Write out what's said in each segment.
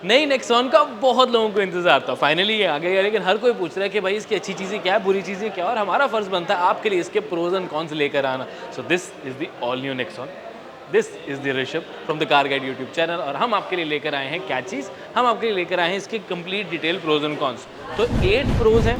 नई नेक्सॉन का बहुत लोगों को इंतज़ार था, फाइनली ये आ गई है, लेकिन हर कोई पूछ रहा है कि भाई इसकी अच्छी चीज़ें क्या है, बुरी चीज़ें क्या है, और हमारा फ़र्ज़ बनता है आपके लिए इसके प्रोज़ एंड कॉन्स लेकर आना। So this is the all new Nexon, this is the Rishabh from the car guide YouTube channel, और हम आपके लिए लेकर आए हैं क्या चीज़, हम आपके लिए लेकर आए हैं इसके complete detail pros and cons. तो 8 प्रोज़ हैं,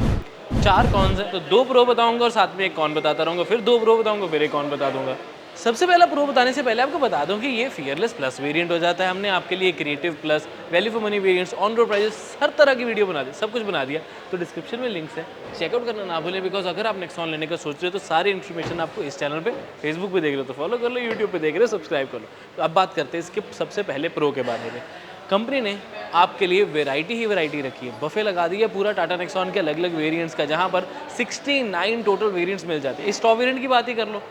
4 कॉन्स हैं, तो 2 प्रो बताऊँगा और साथ में 1 कॉन बताता रहूँगा, फिर 2 प्रो बताऊँगा, फिर 1 कॉन बता दूँगा। सबसे पहला प्रो बताने से पहले आपको बता दूं कि ये फियरलेस प्लस वेरिएंट हो जाता है। हमने आपके लिए creative plus, value for money variants, on road prices, हर तरह की वीडियो बना दी, सब कुछ बना दिया। तो डिस्क्रिप्शन में लिंक्स है, चेकआउट करना ना भूलें, बिकॉज अगर आप नेक्सॉन लेने का सोच रहे हो तो सारी इन्फॉर्मेशन आपको इस चैनल पे, फेसबुक पे देख रहे हो तो फॉलो कर लो, यूट्यूब पे देख रहे हो सब्सक्राइब कर लो। तो अब बात करते हैं इसके सबसे पहले प्रो के बारे में। कंपनी ने आपके लिए वैरायटी ही वैरायटी रखी है, बफे लगा दी है पूरा टाटा नेक्सॉन के अलग अलग वेरिएंट्स का, जहाँ पर 69 टोटल वेरिएंट्स मिल जाते हैं। इस टॉप वेरिएंट की बात ही कर लो,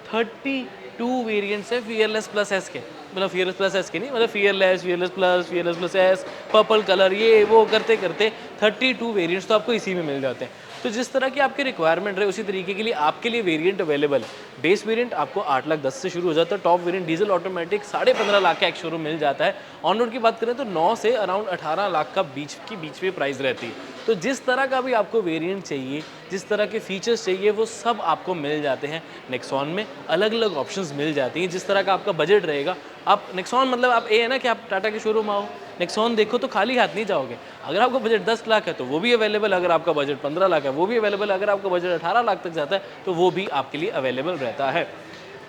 32 वेरिएंट्स है फियरलेस प्लस एस के, मतलब फियरलेस प्लस एस के नहीं, मतलब fearless, fearless plus S, purple colour, ये वो करते करते 32 वेरिएंट्स तो आपको इसी में मिल जाते हैं। तो जिस तरह की आपकी रिक्वायरमेंट रहे उसी तरीके के लिए आपके लिए वेरिएंट अवेलेबल है। बेस वेरिएंट आपको 8,10,000 से शुरू हो जाता है, top variant diesel automatic 15.5 lakh का एक शोरूम मिल जाता है। ऑन रोड की बात करें तो 9 से अराउंड 18 लाख का बीच में प्राइस रहती है। तो जिस तरह का भी आपको वेरिएंट चाहिए, जिस तरह के फीचर्स चाहिए, वो सब आपको मिल जाते हैं नेक्सॉन में। अलग अलग ऑप्शंस मिल जाती हैं, जिस तरह का आपका बजट रहेगा। आप नेक्सॉन, मतलब आप ये है ना कि आप टाटा के शोरूम आओ, नेक्सॉन देखो तो खाली हाथ नहीं जाओगे। अगर आपका बजट 10 लाख है तो वो भी अवेलेबल, अगर आपका बजट 15 लाख है वो भी अवेलेबल, अगर आपका बजट 18 लाख तक जाता है तो वो भी आपके लिए अवेलेबल रहता है।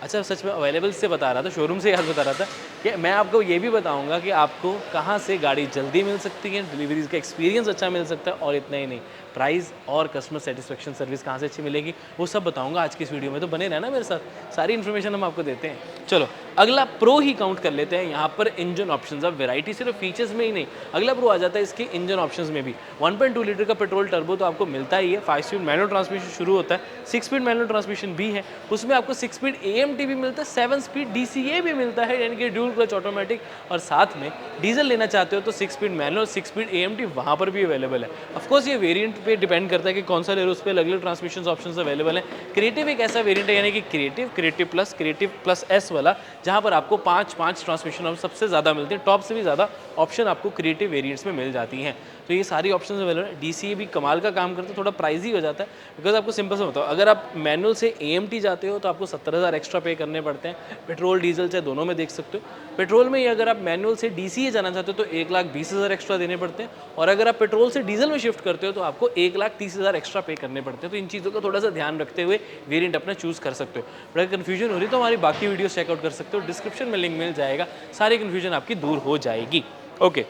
अच्छा, सच में अवेलेबल से बता रहा था, शोरूम से याद बता रहा था कि मैं आपको ये भी बताऊंगा कि आपको कहाँ से गाड़ी जल्दी मिल सकती है, डिलीवरीज का एक्सपीरियंस अच्छा मिल सकता है, और इतना ही नहीं, प्राइस और कस्टमर सेटिस्फेक्शन सर्विस कहाँ से अच्छी मिलेगी, वो सब बताऊंगा आज की इस वीडियो में। तो बने रहना मेरे साथ, सारी इन्फॉर्मेशन हम आपको देते हैं। चलो अगला प्रो ही काउंट कर लेते हैं। यहाँ पर इंजन ऑप्शंस, अब वैरायटी सिर्फ फीचर्स में ही नहीं, अगला प्रो आ जाता है इसके इंजन ऑप्शंस में भी। 1.2 लीटर का पेट्रोल टर्बो तो आपको मिलता ही है, 5 स्पीड मैनुअल ट्रांसमिशन शुरू होता है, 6 स्पीड मैनुअल ट्रांसमिशन भी है, उसमें आपको 6 स्पीड AMT भी मिलता है, 7 स्पीड DCA भी मिलता है, यानी कि ड्यूल क्लच ऑटोमेटिक, और साथ में डीजल लेना चाहते हो तो 6 स्पीड मैनुअल, 6 स्पीड AMT वहाँ पर भी अवेलेबल है। ऑफकोर्स ये वेरिएंट पे डिपेंड करता है कि कौन सा ले रहे हो, उस पर अलग अलग ट्रांसमिशन ऑप्शन अवेलेबल है। क्रिएटिव एक ऐसा वेरिएंट है, यानी कि क्रिएटिव प्लस S वाला, जहाँ पर आपको 5 ट्रांसमिशन सबसे ज़्यादा मिलती है, टॉप से भी ज़्यादा ऑप्शन आपको क्रिएटिव वेरिएंट्स में मिल जाती हैं। तो ये सारी ऑप्शंस अवेलेबल है। DCA भी कमाल का काम करता है, थोड़ा प्राइजी हो जाता है, बिकॉज आपको सिंपल से बताओ, अगर आप मैनुअल से AMT जाते हो तो आपको 70,000 एक्स्ट्रा पे करने पड़ते हैं। पेट्रोल डीजल चाहे दोनों में देख सकते हो। पेट्रोल में ही अगर आप मैनुअल से DCA जाना चाहते हो तो 1,20,000 एक्स्ट्रा देने पड़ते हैं, और अगर आप पेट्रोल से डीजल में शिफ्ट करते हो तो आपको 1,30,000 एक्स्ट्रा पे करने पड़ते हैं। तो इन चीज़ों का थोड़ा सा ध्यान रखते हुए वेरिएंट अपना चूज़ कर सकते हो। बड़ा कन्फ्यूजन हो रही तो हमारी बाकी वीडियो चेकआउट कर सकते हो, डिस्क्रिप्शन में लिंक मिल जाएगा, सारी कन्फ्यूजन आपकी दूर हो जाएगी। ओके,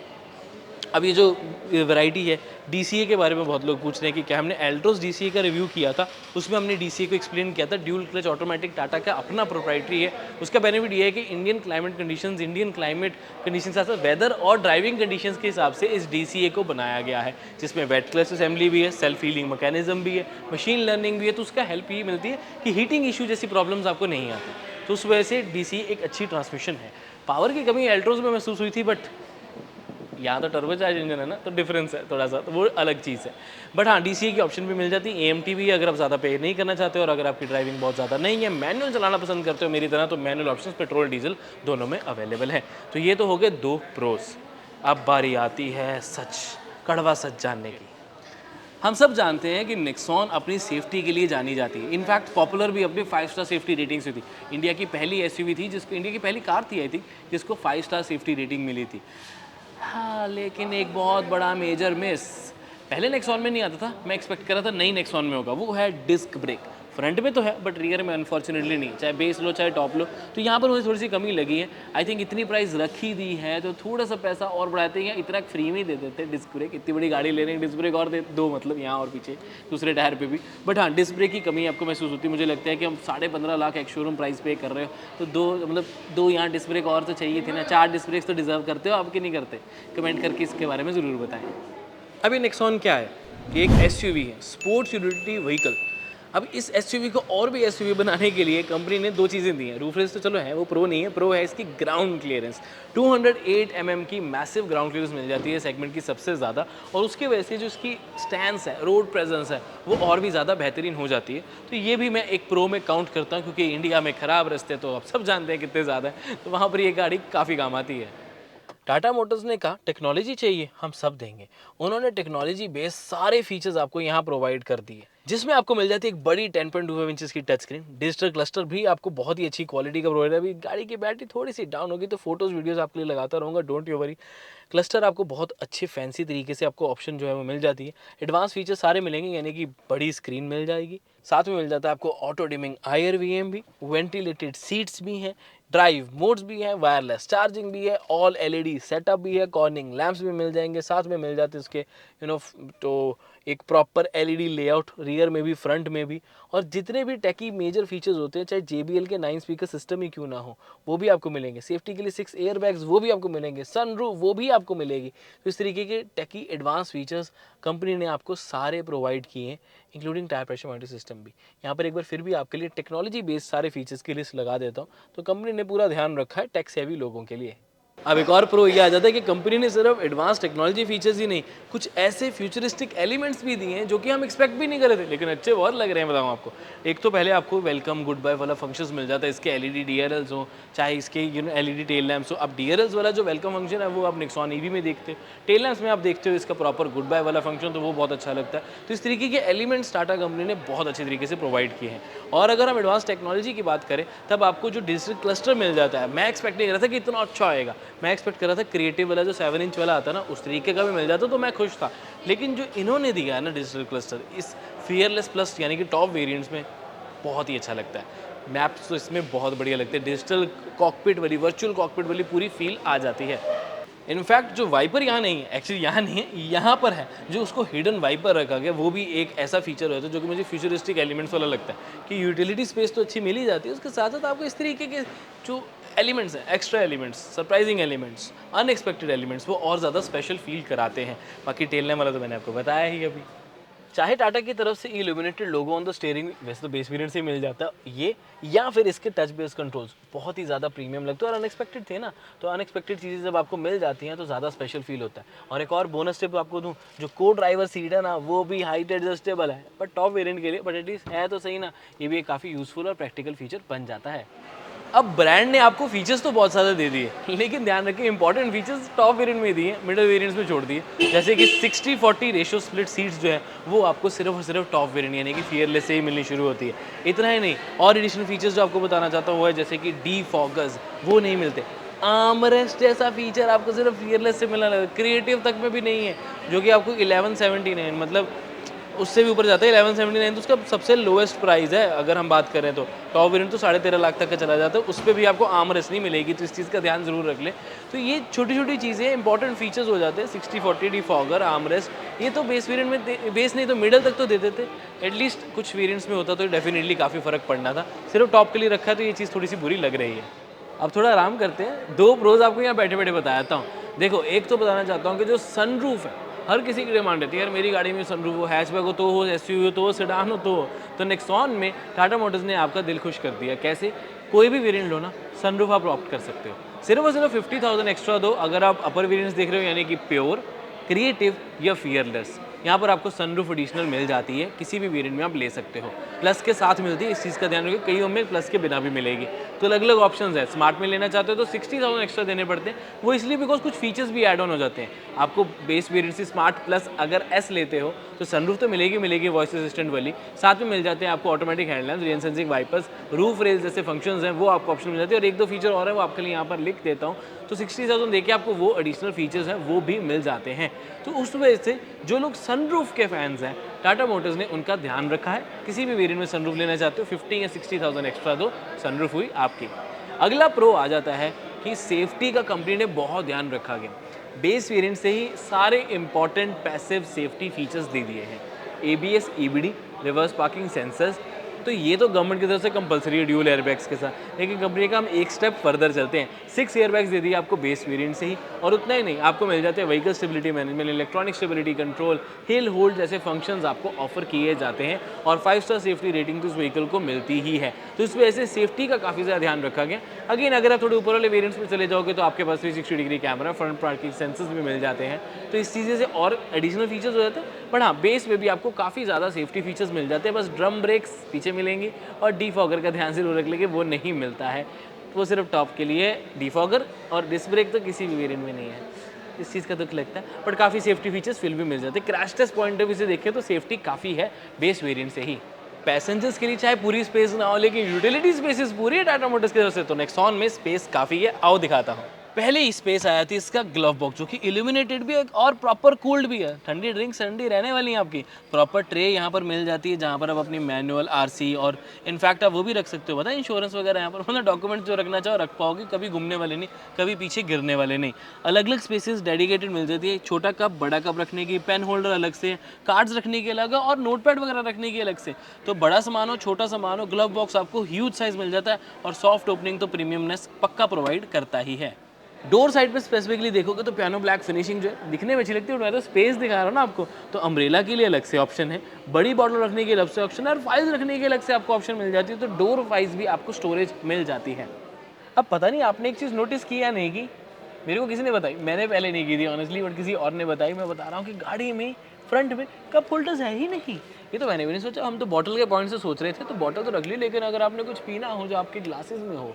अब ये जो वैरायटी है, DCA के बारे में बहुत लोग पूछ रहे हैं कि क्या हमने एल्ट्रोस DCA का रिव्यू किया था, उसमें हमने DCA को एक्सप्लेन किया था। ड्यूल क्लच ऑटोमेटिक टाटा का अपना प्रोप्राइटरी है। उसका बेनिफिट ये है कि इंडियन क्लाइमेट कंडीशंस ऐसा वेदर और ड्राइविंग कंडीशंस के हिसाब से इस DCA को बनाया गया है, जिसमें वेट क्लच असेंबली भी है, सेल्फ हीलिंग मैकेनिज्म भी है, मशीन लर्निंग भी है। तो उसका हेल्प ये मिलती है कि हीटिंग इशू जैसी प्रॉब्लम्स आपको नहीं आती। तो उस वजह से DCA एक अच्छी ट्रांसमिशन है। पावर की कमी एल्ट्रोस में महसूस हुई थी, बट यहाँ तो टर्बोचार्ज इंजन है ना, तो डिफरेंस है थोड़ा सा, तो वो अलग चीज़ है। बट हाँ, DCA की ऑप्शन भी मिल जाती है, AMT भी, अगर आप ज़्यादा पे नहीं करना चाहते हो और अगर आपकी ड्राइविंग बहुत ज़्यादा नहीं है, मैनुअल चलाना पसंद करते हो मेरी तरह, तो मैनुअल ऑप्शन पेट्रोल डीजल दोनों में अवेलेबल है। तो ये तो हो गए 2 प्रोस। अब बारी आती है सच, कड़वा सच जानने की। हम सब जानते हैं कि नेक्सॉन अपनी सेफ्टी के लिए जानी जाती है, इनफैक्ट पॉपुलर भी अपनी 5 स्टार सेफ्टी रेटिंग से थी। इंडिया की पहली SUV थी जिसको, इंडिया की पहली कार थी आई थिंक, जिसको 5 स्टार सेफ्टी रेटिंग मिली थी। हाँ, लेकिन एक बहुत बड़ा मेजर मिस, पहले नेक्सॉन में नहीं आता था, मैं एक्सपेक्ट कर रहा था नई नेक्सॉन में होगा, वो है डिस्क ब्रेक। फ्रंट में तो है बट रियर में अनफॉर्चुनेटली नहीं, चाहे बेस लो चाहे टॉप लो। तो यहाँ पर मुझे थोड़ी सी कमी लगी है। आई थिंक इतनी प्राइस रखी दी है तो थोड़ा सा पैसा और बढ़ाते हैं, या इतना फ्री में ही दे देते डिस्क ब्रेक। इतनी बड़ी गाड़ी ले रहे हैं, डिस्क ब्रेक और दे दो, मतलब यहाँ और पीछे दूसरे टायर पे भी। बट हाँ, डिस्क ब्रेक की कमी आपको महसूस होती है। मुझे लगता है कि हम 15.5 लाख एक शोरूम प्राइस पे कर रहे हो, तो दो यहाँ डिस्क ब्रेक और तो चाहिए थे ना, 4 डिस्क ब्रेक्स तो डिजर्व करते हो, आपके नहीं करते? कमेंट करके इसके बारे में ज़रूर बताएं। अभी नेक्सॉन क्या है? ये एक SUV है, स्पोर्ट्स यूटिलिटी व्हीकल। अब इस SUV को और भी SUV बनाने के लिए कंपनी ने 2 चीज़ें दी हैं। रूफ रेस तो चलो है, वो प्रो नहीं है, प्रो है इसकी ग्राउंड क्लियरेंस। 208 mm की मैसिव ग्राउंड क्लियरेंस मिल जाती है, सेगमेंट की सबसे ज़्यादा, और उसकी वजह से जो इसकी स्टैंस है, रोड प्रेजेंस है, वो और भी ज़्यादा बेहतरीन हो जाती है। तो ये भी मैं एक प्रो में काउंट करता हूँ, क्योंकि इंडिया में ख़राब रास्ते तो आप सब जानते हैं कितने ज़्यादा हैं, तो वहाँ पर ये गाड़ी काफ़ी काम आती है। टाटा मोटर्स ने कहा टेक्नोलॉजी चाहिए हम सब देंगे। उन्होंने टेक्नोलॉजी बेस्ड सारे फीचर्स आपको यहाँ प्रोवाइड कर दिए, जिसमें आपको मिल जाती है एक बड़ी 10.25 इंचेस की टच स्क्रीन। डिजिटल क्लस्टर भी आपको बहुत ही अच्छी क्वालिटी का प्रोवाइड है। अभी गाड़ी की बैटरी थोड़ी सी डाउन होगी तो फोटोज वीडियोस आपके लिए लगाता रहूँगा, डोंट यू वरी। क्लस्टर आपको बहुत अच्छे फैंसी तरीके से आपको ऑप्शन जो है वो मिल जाती है। एडवांस फीचर सारे मिलेंगे, यानी कि बड़ी स्क्रीन मिल जाएगी। साथ में मिल जाता है आपको ऑटो डिमिंग IR/VM भी, वेंटिलेटेड सीट्स भी हैं, ड्राइव मोड्स भी हैं, वायरलेस चार्जिंग भी है, ऑल LED सेटअप भी है, कॉर्निंग लैंप्स भी मिल जाएंगे। साथ में मिल जाते हैं उसके तो एक प्रॉपर LED लेआउट, रियर में भी फ्रंट में भी। और जितने भी टेकी मेजर फीचर्स होते हैं, चाहे JBL के 9 स्पीकर सिस्टम ही क्यों ना हो, वो भी आपको मिलेंगे। सेफ्टी के लिए 6 एयरबैग्स वो भी आपको मिलेंगे, सनरूफ वो भी आपको मिलेगी। तो इस तरीके के टेकी एडवांस फीचर्स कंपनी ने आपको सारे प्रोवाइड किए हैं, including tyre pressure monitoring system भी। यहाँ पर एक बार फिर भी आपके लिए टेक्नोलॉजी बेस्ड सारे फीचर्स की लिस्ट लगा देता हूँ। तो कंपनी ने पूरा ध्यान रखा है टेक सेवी लोगों के लिए। अब एक और प्रो ये आ जाता है कि कंपनी ने सिर्फ एडवांस टेक्नोलॉजी फीचर्स ही नहीं, कुछ ऐसे फ्यूचरिस्टिक एलिमेंट्स भी दिए हैं जो कि हम एक्सपेक्ट भी नहीं कर रहे थे, लेकिन अच्छे बहुत लग रहे हैं। बताऊँ आपको, एक तो पहले आपको वेलकम गुड बाय वाला फंक्शंस मिल जाता है। इसके LED DRLs हो, चाहे इसके LED टेल लैम्प्स हो। अब DRLs वाला जो वेलकम फंक्शन है वो आप नेक्सॉन EV में देखते हो, टेल लैम्प्स में आप देखते हो इसका प्रॉपर गुड बाय वाला फंक्शन, तो वो बहुत अच्छा लगता है। तो इस तरीके के एलिमेंट्स टाटा कंपनी ने बहुत अच्छे तरीके से प्रोवाइड किए हैं। और अगर हम एडवांस टेक्नोलॉजी की बात करें, तब आपको जो डिजिटल क्लस्टर मिल जाता है, मैं एक्सपेक्ट नहीं कर रहा था कि इतना अच्छा आएगा। मैं एक्सपेक्ट कर रहा था क्रिएटिव वाला जो 7 इंच वाला आता ना, उस तरीके का भी मिल जाता तो मैं खुश था। लेकिन जो इन्होंने दिया है ना डिजिटल क्लस्टर, इस फियरलेस प्लस यानी कि टॉप वेरिएंट्स में बहुत ही अच्छा लगता है। मैप्स तो इसमें बहुत बढ़िया लगते हैं, डिजिटल कॉकपिट वाली, वर्चुअल कॉकपिट वाली पूरी फील आ जाती है। इनफैक्ट जो वाइपर यहाँ नहीं है, एक्चुअली यहाँ नहीं है, यहाँ पर है, जो उसको हिडन वाइपर रखा गया, वो भी एक ऐसा फीचर होता है जो कि मुझे फ्यूचरिस्टिक एलिमेंट्स वाला लगता है कि यूटिलिटी स्पेस तो अच्छी मिल ही जाती है, उसके साथ साथ आपको इस तरीके के जो एलिमेंट्स हैं, extra elements, surprising elements, unexpected elements, वो और ज़्यादा स्पेशल फील कराते हैं। बाकी टेल लैम्प वाला तो मैंने आपको बताया ही अभी। चाहे टाटा की तरफ से illuminated logo on the steering, वैसे तो बेस वेरिएंट से ही मिल जाता है ये, या फिर इसके टच बेस कंट्रोल्स बहुत ही ज़्यादा प्रीमियम लगते हैं और अनएक्सपेक्टेड थे ना, तो अनएक्सपेक्टेड चीज़ें जब आपको मिल जाती हैं तो ज़्यादा स्पेशल फील होता है। और एक और बोनस टिप आपको दूं, जो को ड्राइवर सीट है ना, वो भी हाइट एडजस्टेबल है, बट टॉप वेरिएंट के लिए, बट एटलीस्ट है तो सही ना, ये भी एक काफ़ी यूजफुल और प्रैक्टिकल फीचर बन जाता है। अब ब्रांड ने आपको फीचर्स तो बहुत ज़्यादा दे दिए, लेकिन ध्यान रखिए इंपॉर्टेंट फीचर्स टॉप वेरिएंट में दिए, मिडिल वेरिएंट्स में छोड़ दिए। जैसे कि 60/40 रेशियो स्प्लिट सीट्स जो है वो आपको सिर्फ और सिर्फ टॉप वेरिएंट यानी कि फियरलेस से ही मिलनी शुरू होती है। इतना ही नहीं, और एडिशनल फीचर्स जो आपको बताना चाहता हूँ वो है जैसे कि डीफॉगर्स, वो नहीं मिलते। आर्मरेस्ट जैसा फीचर आपको सिर्फ फियरलेस से मिलना लगता है, क्रिएटिव तक में भी नहीं है, जो कि आपको 1179 मतलब उससे भी ऊपर जाता है। 1179 तो उसका सबसे लोएस्ट प्राइस है अगर हम बात करें तो। टॉप वेरिएंट तो 13.5 लाख तक का चला जाता है, उस पर भी आपको आर्मरेस्ट नहीं मिलेगी, तो इस चीज़ का ध्यान जरूर रख ले। तो ये छोटी छोटी चीज़ें इंपॉर्टेंट फीचर्स हो जाते हैं। 60/40 डिफॉगर, आर्मरेस्ट, ये तो बेस वेरिएंट में बेस नहीं तो मिडल तक तो देते थे, एटलीस्ट कुछ वेरिएंट्स में होता तो डेफिनेटली काफ़ी फ़र्क पड़ना था। सिर्फ टॉप के लिए रखा है तो ये चीज़ थोड़ी सी बुरी लग रही है। अब थोड़ा आराम करते हैं, 2 प्रोज आपको यहाँ बैठे बैठे बताता हूँ। देखो, एक तो बताना चाहता हूँ कि जो सनरूफ है, हर किसी की डिमांड रहती है, यार मेरी गाड़ी में सनरूफ हो, हैचबैक हो तो हो, SUV हो तो हो, सेडान हो तो नेक्सॉन में टाटा मोटर्स ने आपका दिल खुश कर दिया। कैसे? कोई भी वेरिएंट लो ना, सनरूफ आप ऑप्ट कर सकते हो। सिर्फ और सिर्फ 50,000 एक्स्ट्रा दो अगर आप अपर वेरिएंट्स देख रहे हो, यानी कि प्योर, क्रिएटिव या फियरलेस। यहाँ पर आपको सनरूफ एडिशनल मिल जाती है, किसी भी वेरिएंट में आप ले सकते हो। प्लस के साथ मिलती है, इस चीज़ का ध्यान रखिए, कईयों में प्लस के बिना भी मिलेगी। तो अलग अलग ऑप्शंस है। स्मार्ट में लेना चाहते हो तो 60,000 एक्स्ट्रा देने पड़ते हैं, वो इसलिए बिकॉज कुछ फीचर्स भी ऐड ऑन हो जाते हैं। आपको बेस वेरिएंट से स्मार्ट प्लस अगर S लेते हो तो सनरूफ तो मिलेगी वॉइस असिस्टेंट वाली, साथ में मिल जाते हैं आपको automatic headlamps, rain sensing wipers, roof rails जैसे फंक्शंस हैं वो आपको ऑप्शन मिल जाते हैं। और एक दो फीचर और है वो आपके लिए यहाँ पर लिख देता हूँ। तो 60,000 देके आपको वो एडिशनल फीचर्स हैं वो भी मिल जाते हैं। तो उस वजह से जो लोग सनरूफ के फैंस हैं, टाटा मोटर्स ने उनका ध्यान रखा है। किसी भी वेरिएंट में सनरूफ लेना चाहते हो, 50 या 60,000 एक्स्ट्रा दो, सनरूफ हुई आपकी। अगला प्रो आ जाता है कि सेफ्टी का कंपनी ने बहुत ध्यान रखा गया। बेस वेरिएंट से ही सारे इंपॉर्टेंट पैसिव सेफ्टी फीचर्स दे दिए हैं। ABS, EBD, reverse parking sensors, तो ये तो गवर्नमेंट की तरफ से कंपलसरी है ड्यूल एयरबैग्स के साथ, लेकिन कंपनी का हम एक स्टेप फर्दर चलते हैं। 6 एयरबैग्स दे दिए आपको बेस वेरिएंट से ही, और उतना ही नहीं, आपको मिल जाते हैं vehicle stability management, electronic stability control, hill hold जैसे फंक्शंस आपको ऑफर किए जाते हैं। और 5 स्टार सेफ्टी रेटिंग तो उस व्हीकल को मिलती ही है। तो इस वजह से सेफ्टी का काफ़ी ज़्यादा ध्यान रखा गया। अगेन अगर आप थोड़े ऊपर वाले वेरिएंट्स में चले जाओगे तो आपके पास 360 degree camera, front parking sensors भी मिल जाते हैं, तो इस चीज़ें से और एडिशनल फीचर्स हो जाते हैं। बट हाँ, बेस में भी आपको काफ़ी ज़्यादा सेफ्टी फीचर्स मिल जाते हैं, बस ड्रम ब्रेक्स पीछे मिलेंगी और डीफॉगर का ध्यान जरूर रख लेंगे, वो नहीं मिलता है। वो सिर्फ टॉप के लिए डिफॉगर, और डिस्क ब्रेक तो किसी भी वेरिएंट में नहीं है, इस चीज़ का दुख लगता है। बट काफ़ी सेफ्टी फीचर्स फिर भी मिल जाते हैं। Crash test point of view से देखें तो सेफ्टी काफ़ी है बेस वेरिएंट से ही। पैसेंजर्स के लिए चाहे पूरी स्पेस ना हो, लेकिन यूटिलिटी स्पेसेस पूरी है टाटा मोटर्स की तरफ से, तो नेक्सॉन में स्पेस काफ़ी है। आओ दिखाता हूँ। पहले ही स्पेस आया थी इसका ग्लव बॉक्स, जो कि इल्यूमिनेटेड भी है और प्रॉपर कूल्ड भी है। ठंडी ड्रिंक ठंडी रहने वाली है आपकी। प्रॉपर ट्रे यहाँ पर मिल जाती है, जहाँ पर आप अपनी मैनुअल, आरसी और इनफैक्ट आप वो भी रख सकते हो, पता है, इंश्योरेंस वगैरह यहाँ पर, मतलब डॉक्यूमेंट्स जो रखना चाहो रख पाओगे, कभी घूमने वाले नहीं, कभी पीछे गिरने वाले नहीं। अलग अलग स्पेसेस डेडिकेटेड मिल जाती है, छोटा कप, बड़ा कप रखने की, पेन होल्डर अलग से, कार्ड्स रखने के अलग और नोटपैड वगैरह रखने की अलग से। तो बड़ा सामान हो, छोटा सामान हो, ग्लव बॉक्स आपको ह्यूज साइज मिल जाता है, और सॉफ्ट ओपनिंग तो प्रीमियमनेस पक्का प्रोवाइड करता ही है। डोर साइड पे स्पेसिफिकली देखोगे तो पियानो ब्लैक फिनिशिंग जो है दिखने में अच्छी लगती है, मैं तो स्पेस दिखा रहा हूँ ना आपको। तो अम्ब्रेला के लिए अलग से ऑप्शन है, बड़ी बॉटल रखने के अलग से ऑप्शन है, और फाइल्स रखने के अलग से आपको ऑप्शन मिल जाती है। तो डोर वाइज भी आपको स्टोरेज मिल जाती है। अब पता नहीं आपने एक चीज़ नोटिस की या नहीं की, मेरे को किसी ने बताई, मैंने पहले नहीं की थी ऑनेस्टली, बट किसी और ने बताई। मैं बता रहा हूँ कि गाड़ी में फ्रंट में कप होल्डर्स है ही नहीं। ये तो मैंने भी नहीं सोचा, हम तो बॉटल के पॉइंट से सोच रहे थे, तो बॉटल तो रख ली, लेकिन अगर आपने कुछ पीना हो जो आपके ग्लासेस में हो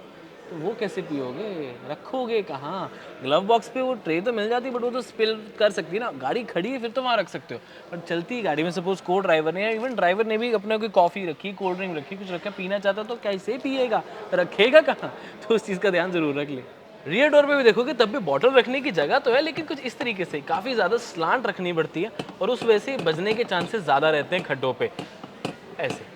तो वो कैसे पियोगे, रखोगे कहाँ? ग्लव बॉक्स पे वो ट्रे तो मिल जाती है, बट वो तो स्पिल कर सकती है ना। गाड़ी खड़ी है फिर तो वहाँ रख सकते हो, बट चलती गाड़ी में सपोज को ड्राइवर ने या इवन ड्राइवर ने भी अपने कोई कॉफ़ी रखी, कोल्ड ड्रिंक रखी, कुछ रखा, पीना चाहता तो कैसे पिएगा, रखेगा कहाँ? तो उस चीज़ का ध्यान ज़रूर रख ले। रियर डोर पे भी देखोगे तब भी बॉटल रखने की जगह तो है, लेकिन कुछ इस तरीके से काफ़ी ज़्यादा स्लांट रखनी पड़ती है, और उस वजह से बजने के चांसेस ज़्यादा रहते हैं खड्डों पे। ऐसे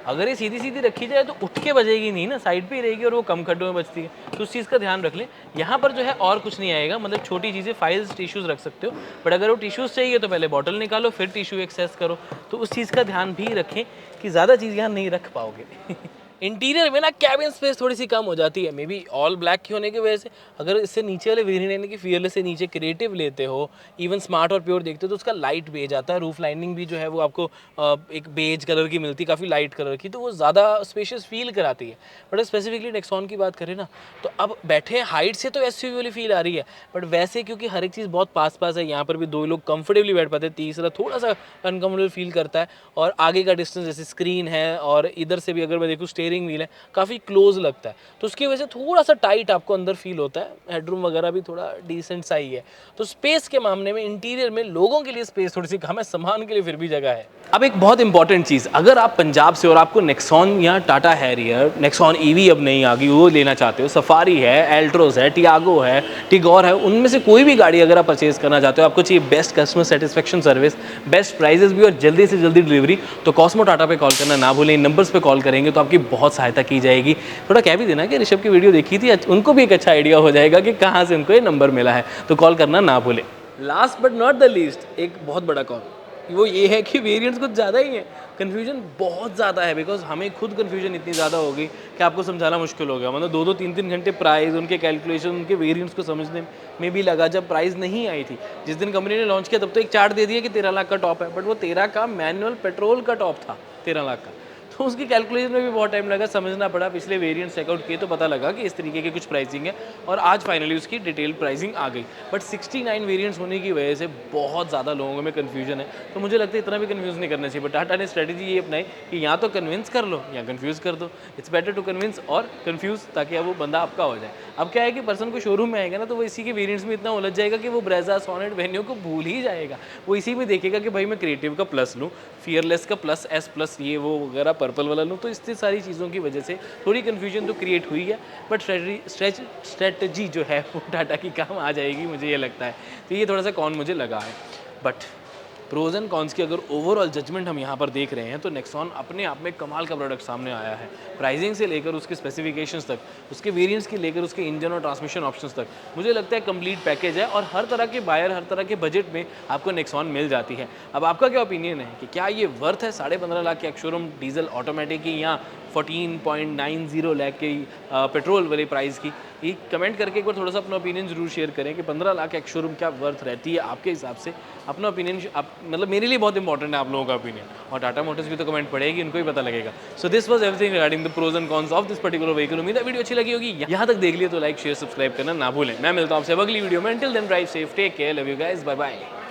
अगर ये सीधी सीधी रखी जाए तो उठ के बजेगी नहीं ना, साइड पे ही रहेगी, और वो कम खड्डों में बजती है। तो उस चीज़ का ध्यान रख लें। यहाँ पर जो है और कुछ नहीं आएगा, मतलब छोटी चीज़ें, फाइल्स, टिश्यूज़ रख सकते हो, बट अगर वो टिश्यूज़ चाहिए तो पहले बॉटल निकालो, फिर टिश्यू एक्सेस करो। तो उस चीज़ का ध्यान भी रखें कि ज़्यादा चीज़ यहाँ नहीं रख पाओगे। इंटीरियर में ना कैबिन स्पेस थोड़ी सी कम हो जाती है, मे बी ऑल ब्लैक की होने की वजह से। अगर इससे नीचे वाले वेरिएंट यानी कि फियरलेस से नीचे क्रिएटिव लेते हो, इवन स्मार्ट और प्योर देखते हो, तो उसका लाइट बेज आता है। रूफ लाइनिंग भी जो है वो आपको एक बेज कलर की मिलती है, काफ़ी लाइट कलर की, तो वो ज़्यादा स्पेशियस फील कराती है। बट स्पेसिफिकली नेक्सॉन की बात करें ना, तो अब बैठे हाइट से तो एसयूवी वाली फील आ रही है, बट वैसे क्योंकि हर एक चीज़ बहुत पास पास है, यहाँ पर भी दो लोग कंफर्टेबली बैठ पाते हैं, तीसरा थोड़ा सा अनकम्फर्टेबल फील करता है। और आगे का डिस्टेंस, जैसे स्क्रीन है और इधर से भी अगर मैं देखूँ स्टीयरिंग व्हील है, काफ़ी क्लोज लगता है, तो उसकी वजह से थोड़ा सा टाइट आपको अंदर फील होता है। हेडरूम वगैरह भी थोड़ा डिसेंट सा ही है। तो स्पेस के मामले में इंटीरियर में लोगों के लिए स्पेस थोड़ी सी कम है, सामान के लिए फिर भी जगह है। अब एक बहुत इंपॉर्टेंट चीज़, अगर आप पंजाब से और आपको नेक्सॉन या टाटा हैरियर, नेक्सॉन ईवी अब नहीं आ गई, वो लेना चाहते हो, सफारी है, एल्ट्रोस है, टियागो है, टिगोर है, उनमें से कोई भी गाड़ी अगर आप परचेज करना चाहते हो, आपको चाहिए best customer satisfaction service, best prices भी और जल्दी से जल्दी डिलीवरी, तो कॉस्मो टाटा पे कॉल करना ना भूलें। इन नंबर्स पे कॉल करेंगे तो आपकी बहुत सहायता की जाएगी। थोड़ा कह भी देना कि ऋषभ की वीडियो देखी थी, उनको भी एक अच्छा आइडिया हो जाएगा कि कहाँ से उनको ये नंबर मिला है, तो कॉल करना ना भूलें। Last but not the least, एक बहुत बड़ा कॉल, वो ये है कि वेरिएंट्स कुछ ज़्यादा ही हैं, कन्फ्यूजन बहुत ज़्यादा है, बिकॉज हमें खुद कन्फ्यूजन इतनी ज़्यादा हो गई कि आपको समझाना मुश्किल हो गया। मतलब 2-2 3-3 घंटे प्राइस, उनके कैलकुलेशन, उनके वेरिएंट्स को समझने में भी लगा जब प्राइस नहीं आई थी। जिस दिन कंपनी ने लॉन्च किया तब तो एक चार्ट दे दिया कि 13 लाख का टॉप है, बट वो 13 का मैनुअल पेट्रोल का टॉप था, 13 लाख का। तो उसकी कैलकुलेशन में भी बहुत टाइम लगा, समझना पड़ा। पिछले वेरिएंट्स चेकआउट किए तो पता लगा कि इस तरीके की कुछ प्राइसिंग है, और आज फाइनली उसकी डिटेल प्राइसिंग आ गई। बट 69 वेरिएंट्स होने की वजह से बहुत ज़्यादा लोगों में कन्फ्यूजन है, तो मुझे लगता है इतना भी कन्फ्यूज़ नहीं करना चाहिए। बट टाटा ने स्ट्रेटजी ये अपनाई कि या तो कन्विंस कर लो या कन्फ्यूज़ कर दो। इट्स बेटर टू कन्विंस और कन्फ्यूज़, ताकि अब वो बंदा आपका हो जाए। अब क्या है कि पर्सन को शोरूम में आएगा ना, तो वो इसी के वेरिएंट्स में इतना उलझ जाएगा कि वो ब्रेजा, सोनेट, वेन्यू को भूल ही जाएगा। वो इसी में देखेगा कि भाई मैं क्रिएटिव का प्लस लूँ, फियरलेस का प्लस, एस प्लस, ये वो वगैरह पर्पल वाला लूँ। तो इतनी सारी चीज़ों की वजह से थोड़ी कन्फ्यूजन तो क्रिएट हुई है, बट स्ट्रेटजी जो है वो टाटा की काम आ जाएगी, मुझे ये लगता है। तो ये थोड़ा सा कौन मुझे लगा है। बट प्रोज एंड कॉन्स की अगर ओवरऑल जजमेंट हम यहाँ पर देख रहे हैं, तो नेक्सॉन अपने आप में कमाल का प्रोडक्ट सामने आया है। प्राइसिंग से लेकर उसके स्पेसिफिकेशंस तक, उसके वेरिएंट्स की लेकर उसके इंजन और ट्रांसमिशन ऑप्शंस तक, मुझे लगता है कंप्लीट पैकेज है, और हर तरह के बायर, हर तरह के बजट में आपको नेक्सॉन मिल जाती है। अब आपका क्या ओपिनियन है कि क्या ये वर्थ है 15.5 लाख के एक्स-शोरूम डीजल ऑटोमेटिक की, या 14.90 लाख की पेट्रोल वाली प्राइस की? ये कमेंट करके एक बार थोड़ा सा अपना ओपिनियन जरूर शेयर करें कि 15 लाख एक्स शोरूम क्या वर्थ रहती है आपके हिसाब से। अपना ओपिनियन आप, मतलब मेरे लिए बहुत इंपॉर्टेंट है आप लोगों का ओपिनियन, और टाटा मोटर्स भी तो कमेंट पड़ेगी, उनको ही पता लगेगा। So this was everything regarding the pros and cons of this particular vehicle. उम्मीद है वीडियो अच्छी लगी होगी। यहाँ तक देख लिया तो लाइक, शेयर, सब्सक्राइब करना ना भूलें। मैं मिलता हूँ आपसे अगली वीडियो में। Until then drive safe, take care, love you guys, bye bye.